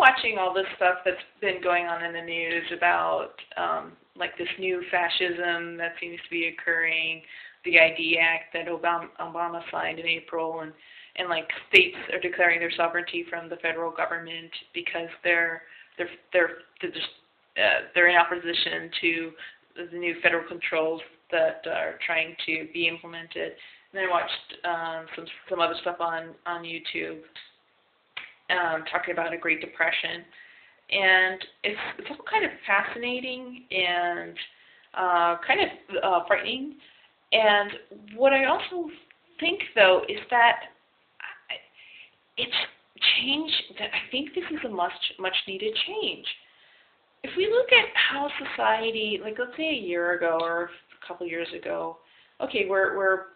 watching all this stuff that's been going on in the news about like this new fascism that seems to be occurring, the ID Act that Obama signed in April, and like states are declaring their sovereignty from the federal government because they're in opposition to the new federal controls that are trying to be implemented. And then I watched some other stuff on YouTube talking about a Great Depression, and it's all kind of fascinating and kind of frightening. And what I also think, though, is that it's change. That I think this is a much needed change. If we look at how society, like let's say a year ago or a couple years ago, okay, we're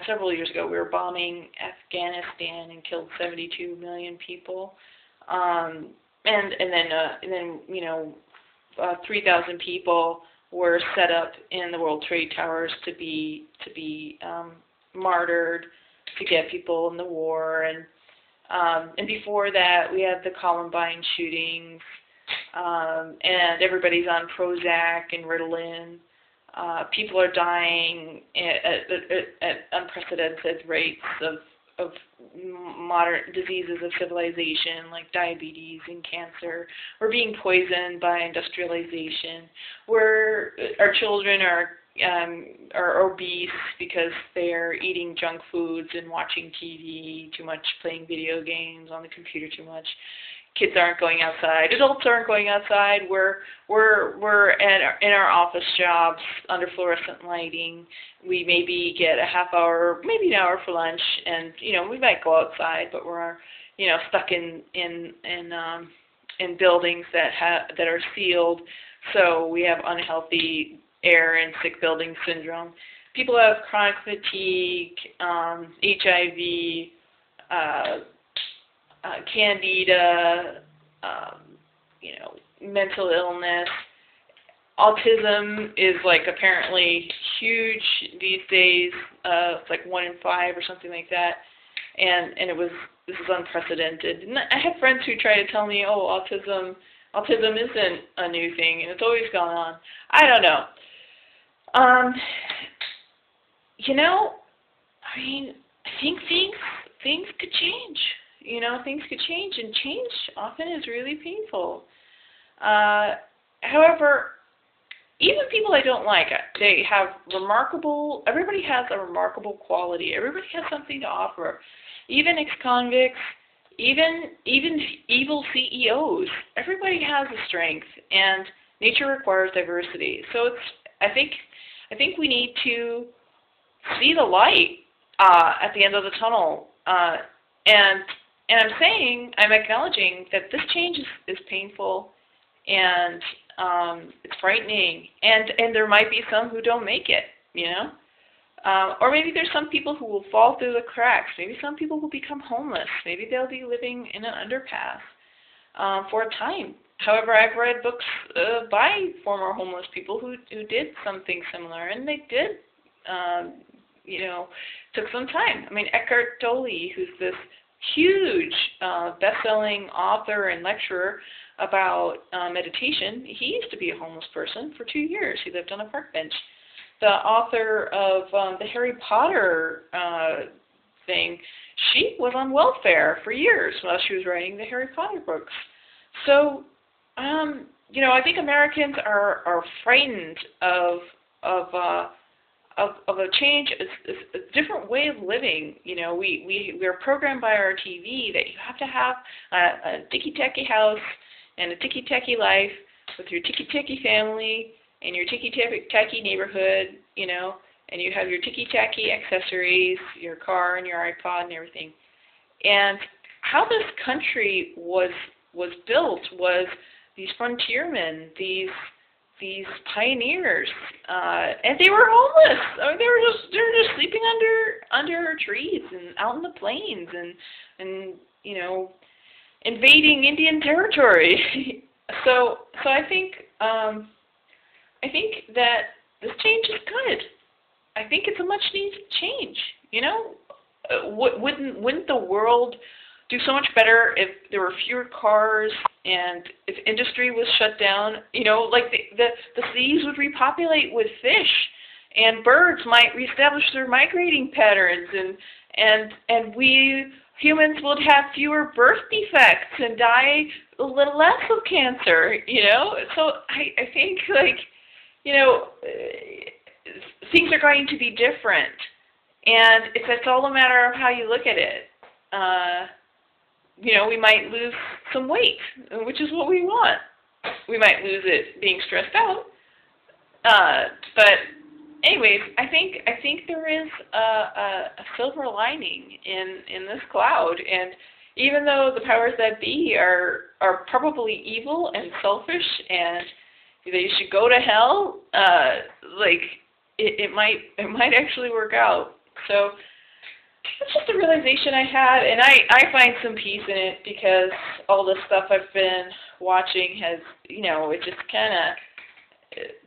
several years ago we were bombing Afghanistan and killed 72 million people, and then 3,000 people were set up in the World Trade Towers to be martyred to get people in the war, and before that we had the Columbine shootings, and everybody's on Prozac and Ritalin. People are dying at unprecedented rates of modern diseases of civilization like diabetes and cancer. We're being poisoned by industrialization. Our children are obese because they're eating junk foods and watching TV too much, playing video games on the computer too much. Kids aren't going outside. Adults aren't going outside. We're in our office jobs under fluorescent lighting. We maybe get a half hour, maybe an hour for lunch, and we might go outside, but we're stuck in buildings that are sealed, so we have unhealthy air and sick building syndrome. People have chronic fatigue, HIV. Candida, mental illness. Autism is like apparently huge these days. It's like 1 in 5 or something like that. And this is unprecedented. And I have friends who try to tell me, oh, autism isn't a new thing and it's always gone on. I don't know. I think things could change. Things could change, and change often is really painful. However, even people I don't like, they have everybody has a remarkable quality. Everybody has something to offer. Even ex-convicts, even evil CEOs. Everybody has a strength, and nature requires diversity. So I think we need to see the light at the end of the tunnel, And I'm acknowledging that this change is painful, and it's frightening, and there might be some who don't make it, or maybe there's some people who will fall through the cracks. Maybe some people will become homeless. Maybe they'll be living in an underpass for a time. However, I've read books by former homeless people who did something similar, and they did, took some time. I mean, Eckhart Tolle, who's this huge best-selling author and lecturer about meditation. He used to be a homeless person for 2 years. He lived on a park bench. The author of the Harry Potter thing, she was on welfare for years while she was writing the Harry Potter books. So, I think Americans are frightened of a change, a different way of living. We're programmed by our TV that you have to have a ticky-tacky house and a ticky-tacky life with your ticky-tacky family and your ticky-tacky neighborhood, and you have your ticky-tacky accessories, your car and your iPod and everything. And how this country was built was these frontiermen, these pioneers, and they were homeless. I mean, they were just sleeping under trees and out in the plains and invading Indian territory. So I think that this change is good. I think it's a much needed change. Wouldn't the world do so much better if there were fewer cars, and if industry was shut down, like the seas would repopulate with fish, and birds might reestablish their migrating patterns, and we humans would have fewer birth defects and die a little less of cancer. So I think things are going to be different, and it's all a matter of how you look at it. We might lose some weight, which is what we want. We might lose it being stressed out. But anyways, I think there is a silver lining in this cloud, and even though the powers that be are probably evil and selfish, and they should go to hell, it might actually work out. So it's just a realization I had, and I find some peace in it, because all the stuff I've been watching has, it's just kind of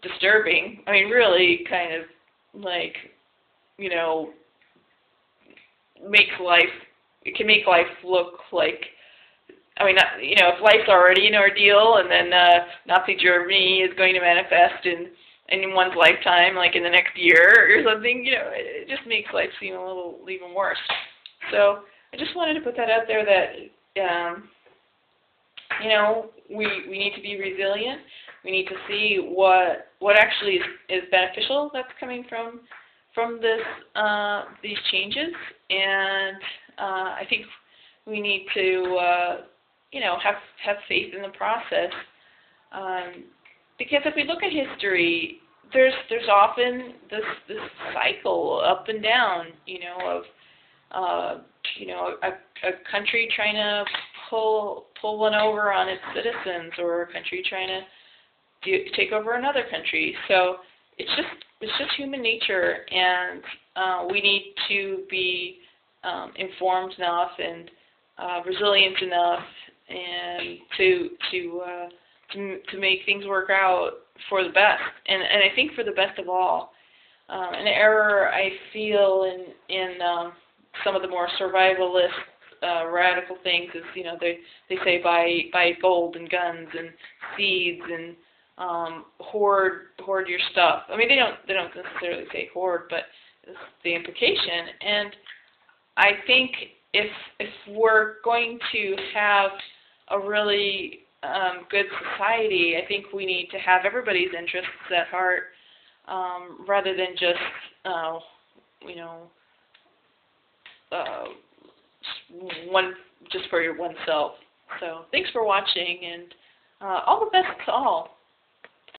disturbing. I mean, really kind of it can make life look like, if life's already an ordeal, and then Nazi Germany is going to manifest in one's lifetime, like in the next year or something, it just makes life seem a little even worse. So I just wanted to put that out there that, we need to be resilient. We need to see what actually is beneficial that's coming from these changes, and I think we need to have faith in the process. Because if we look at history, there's often this cycle up and down, of a country trying to pull one over on its citizens, or a country trying to take over another country. So it's just human nature, and we need to be informed enough and resilient enough, and to make things work out for the best, and I think for the best of all. An error I feel in some of the more survivalist radical things is, they say buy gold and guns and seeds and hoard your stuff. I mean, they don't necessarily say hoard, but it's the implication. And I think if we're going to have a really good society, I think we need to have everybody's interests at heart, rather than just one just for your oneself. So thanks for watching, and all the best to all.